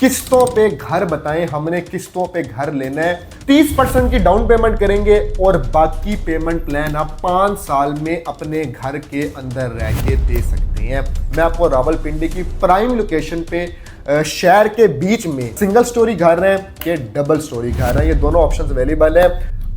किस्तों पे घर बताएं, हमने किस्तों पे घर लेना है। 30% की डाउन पेमेंट करेंगे और बाकी पेमेंट प्लान आप 5 साल में अपने घर के अंदर रह के दे सकते हैं। मैं आपको रावलपिंडी की प्राइम लोकेशन पे शहर के बीच में सिंगल स्टोरी घर है कि डबल स्टोरी घर है, ये दोनों ऑप्शन अवेलेबल है।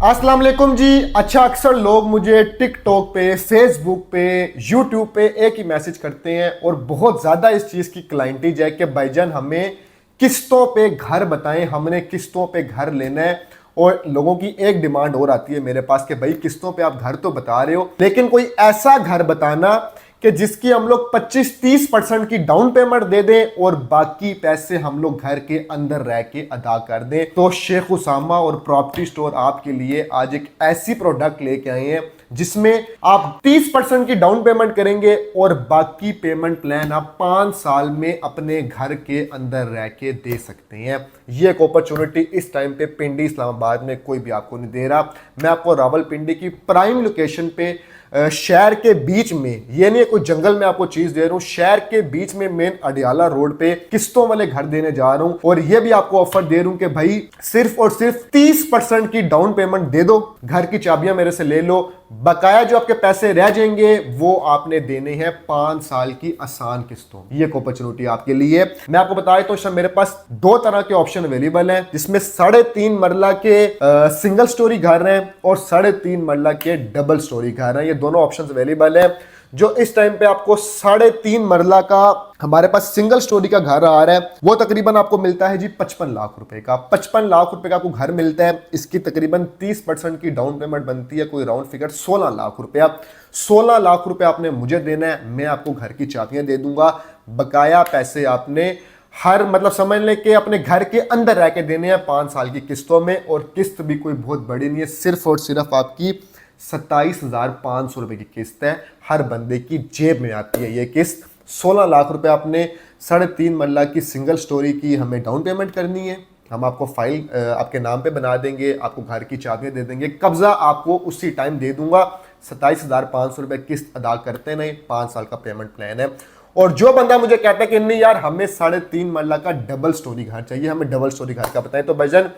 अस्सलाम वालेकुम जी। अच्छा, अक्सर लोग मुझे टिकटॉक पे, फेसबुक पे, यूट्यूब पे एक ही मैसेज करते हैं और बहुत ज़्यादा इस चीज़ की क्लाइंटेज है कि भाईजान हमें किस्तों पे घर बताएं, हमने किस्तों पे घर लेना है। और लोगों की एक डिमांड और आती है मेरे पास कि भाई किस्तों पे आप घर तो बता रहे हो, लेकिन कोई ऐसा घर बताना कि जिसकी हम लोग 25-30% की डाउन पेमेंट दे दें और बाकी पैसे हम लोग घर के अंदर रह के अदा कर दें। तो शेख उसामा और प्रॉपर्टी स्टोर आपके लिए आज एक ऐसी प्रोडक्ट लेके आए हैं जिसमें आप 30% की डाउन पेमेंट करेंगे और बाकी पेमेंट प्लान आप 5 साल में अपने घर के अंदर रह के दे सकते हैं। ये एक अपॉर्चुनिटी इस टाइम पे पिंडी इस्लामाबाद में कोई भी आपको नहीं दे रहा। मैं आपको रावलपिंडी की प्राइम लोकेशन पे शहर के बीच में, ये नहीं कोई जंगल में आपको चीज दे रहा हूं, शहर के बीच में मेन अडियाला रोड पे किस्तों वाले घर देने जा रहा हूं। और ये भी आपको ऑफर दे रहा हूं कि भाई सिर्फ और सिर्फ 30% की डाउन पेमेंट दे दो, घर की चाबियां मेरे से ले लो, बकाया जो आपके पैसे रह जाएंगे वो आपने देने हैं 5 साल की आसान किस्तों। ये अपॉर्चुनिटी आपके लिए। मैं आपको बता देता हूं, मेरे पास 2 तरह के ऑप्शन अवेलेबल हैं, जिसमें 3.5 मरला के सिंगल स्टोरी घर हैं और 3.5 मरला के डबल स्टोरी घर हैं। ये दोनों ऑप्शंस अवेलेबल है। जो इस टाइम पे आपको 3.5 मरला का हमारे पास सिंगल स्टोरी का घर आ रहा है वो तकरीबन आपको मिलता है जी 55 लाख रुपए का। 55 लाख रुपए का आपको घर मिलता है। इसकी तकरीबन 30% की डाउन पेमेंट बनती है, कोई राउंड फिगर 16 लाख रुपया। 16 लाख रुपए आपने मुझे देना है, मैं आपको घर की चाबियां दे दूंगा। बकाया पैसे आपने हर मतलब समझ लें कि अपने घर के अंदर रह के देने हैं 5 साल की किस्तों में। और किस्त भी कोई बहुत बड़ी नहीं है, सिर्फ और सिर्फ आपकी 27,500 रुपए की किस्त है। हर बंदे की जेब में आती है ये किस्त। 16 लाख रुपए आपने 3.5 मरला की सिंगल स्टोरी की हमें डाउन पेमेंट करनी है। हम आपको फाइल आपके नाम पे बना देंगे, आपको घर की चाबियां दे देंगे, कब्जा आपको उसी टाइम दे दूंगा। 27,500 रुपए किस्त अदा करते नहीं, 5 साल का पेमेंट प्लान है। और जो बंदा मुझे कहता है कि नहीं यार हमें 3.5 मरला का डबल स्टोरी घर चाहिए, हमें डबल स्टोरी घर का बताएं, तो भाईजान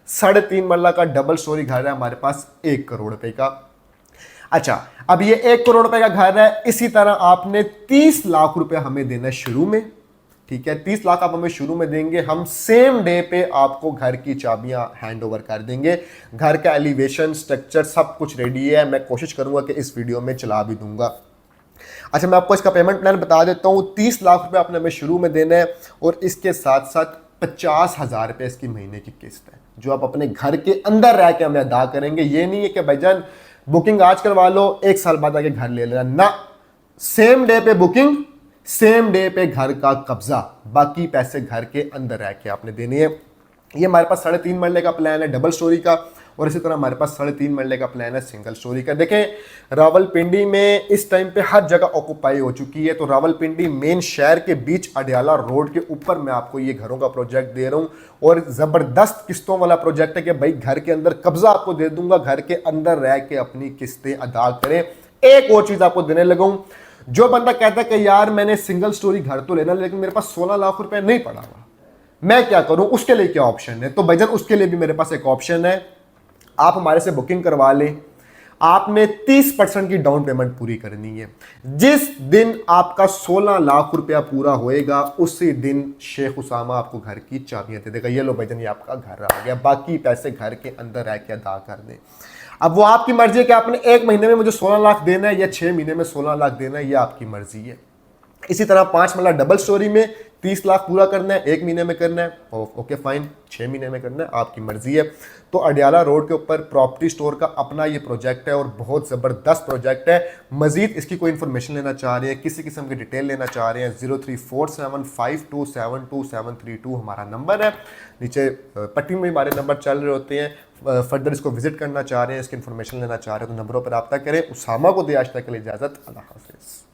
3.5 मरला का डबल स्टोरी घर है हमारे पास 1 करोड़ रुपए का। अच्छा, अब ये 1 करोड़ रुपए का घर है, इसी तरह आपने 30 लाख रुपए हमें देना शुरू में। ठीक है, 30 लाख आप हमें शुरू में देंगे, हम सेम डे पे आपको घर की चाबियां हैंड ओवर कर देंगे। घर का एलिवेशन स्ट्रक्चर सब कुछ रेडी है, मैं कोशिश करूंगा कि इस वीडियो में चला भी दूंगा। अच्छा, मैं आपको इसका पेमेंट प्लान बता देता हूं। 30 लाख रुपए आपने हमें शुरू में देना है और इसके साथ साथ 50,000 रुपए इसकी महीने की किस्त है, जो आप अपने घर के अंदर रह के हमें अदा करेंगे। ये नहीं है कि भाईजान बुकिंग आज करवा लो 1 साल बाद आके घर ले लेना, ना, सेम डे पे बुकिंग, सेम डे पे घर का कब्जा, बाकी पैसे घर के अंदर रह के आपने देने हैं। ये हमारे पास 3.5 मरले का प्लान है डबल स्टोरी का, और इसी तरह हमारे पास 3.5 मरले का प्लान है सिंगल स्टोरी का। देखें, रावलपिंडी में इस टाइम पे हर जगह ऑक्यूपाई हो चुकी है। तो रावलपिंडी मेन शहर के बीच अडियाला रोड के ऊपर मैं आपको ये घरों का प्रोजेक्ट दे रहा हूँ और ज़बरदस्त किस्तों वाला प्रोजेक्ट है कि भाई घर के अंदर कब्जा आपको दे दूंगा, घर के अंदर रह के अपनी किस्तें अदा करें। एक और चीज़ आपको देने लगा हूँ, जो बंदा कहता है कि यार मैंने सिंगल स्टोरी घर तो लेना लेकिन मेरे पास 16 लाख रुपए नहीं पड़ा हुआ, मैं क्या करूं, उसके लिए क्या ऑप्शन है? तो भाईजान उसके लिए भी मेरे पास एक ऑप्शन है। आप हमारे से बुकिंग करवा लें, आपने 30% की डाउन पेमेंट पूरी करनी है। जिस दिन आपका 16 लाख रुपया पूरा होएगा उसी दिन शेख उसामा आपको घर की चाबियां दे देगा। ये लो भाईजान, ये आपका घर आ गया, बाकी पैसे घर के अंदर रह के अदा कर दें। अब वो आपकी मर्जी है कि आपने 1 महीने में मुझे 16 लाख देना है या 6 महीने में 16 लाख देना है, ये आपकी मर्जी है। इसी तरह 5 मरला डबल स्टोरी में 30 लाख पूरा करना है, 1 महीने में करना है, ओके फाइन, 6 महीने में करना है, आपकी मर्जी है। तो अडियाला रोड के ऊपर प्रॉपर्टी स्टोर का अपना ये प्रोजेक्ट है और बहुत ज़बरदस्त प्रोजेक्ट है। मजीद इसकी कोई इन्फॉर्मेशन लेना चाह रहे हैं, किसी किस्म की डिटेल लेना चाह रहे हैं, 0347527232 हमारा नंबर है। नीचे पट्टी में हमारे नंबर चल रहे होते हैं। फर्दर इसको विजिट करना चाह रहे हैं, इसकी इन्फॉर्मेशन लेना चाह रहे हैं तो नंबरों पर रब्ता करें। उसामा को दे आज तक के लिए इजाज़त। अल्लाह हाफिज़।